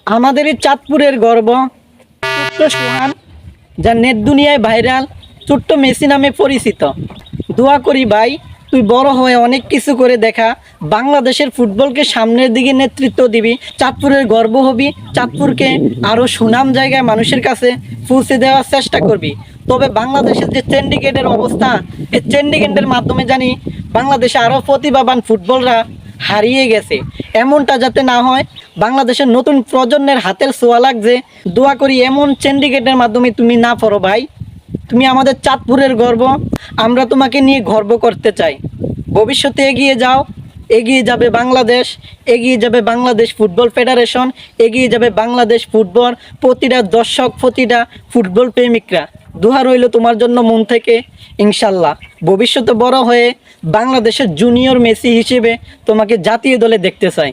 আমাদের এই চাঁদপুরের গর্ব ছোট্ট সোহান, যা নেট দুনিয়ায় ভাইরাল, ছোট্ট মেসি নামে পরিচিত। দোয়া করি ভাই, তুই বড় হয়ে অনেক কিছু করে দেখা, বাংলাদেশের ফুটবলকে সামনের দিকে নেতৃত্ব দিবি, চাঁদপুরের গর্ব হবি, চাঁদপুরকে আরও সুনাম জায়গায় মানুষের কাছে পৌঁছে দেওয়ার চেষ্টা করবি। তবে বাংলাদেশের যে সিন্ডিকেটের অবস্থা, এই সিন্ডিকেটের মাধ্যমে জানি বাংলাদেশে আরও প্রতিভাবান ফুটবলরা হারিয়ে গেছে। এমনটা যাতে না হয়, বাংলাদেশের নতুন প্রজন্মের হাতের ছোঁয়া লাগছে। দোয়া করি এমন সিন্ডিকেটের মাধ্যমে তুমি না পড়ো ভাই। তুমি আমাদের চাঁদপুরের গর্ব, আমরা তোমাকে নিয়ে গর্ব করতে চাই। ভবিষ্যতে এগিয়ে যাও, এগিয়ে যাবে বাংলাদেশ, এগিয়ে যাবে বাংলাদেশ ফুটবল ফেডারেশন, এগিয়ে যাবে বাংলাদেশ ফুটবল, প্রতিটা দর্শক, প্রতিটা ফুটবল প্রেমিকরা। দোয়া রইল তোমার জন্য মন থেকে। ইনশাল্লাহ ভবিষ্যতে বড় হয়ে বাংলাদেশের জুনিয়র মেসি হিসেবে তোমাকে জাতীয় দলে দেখতে চাই।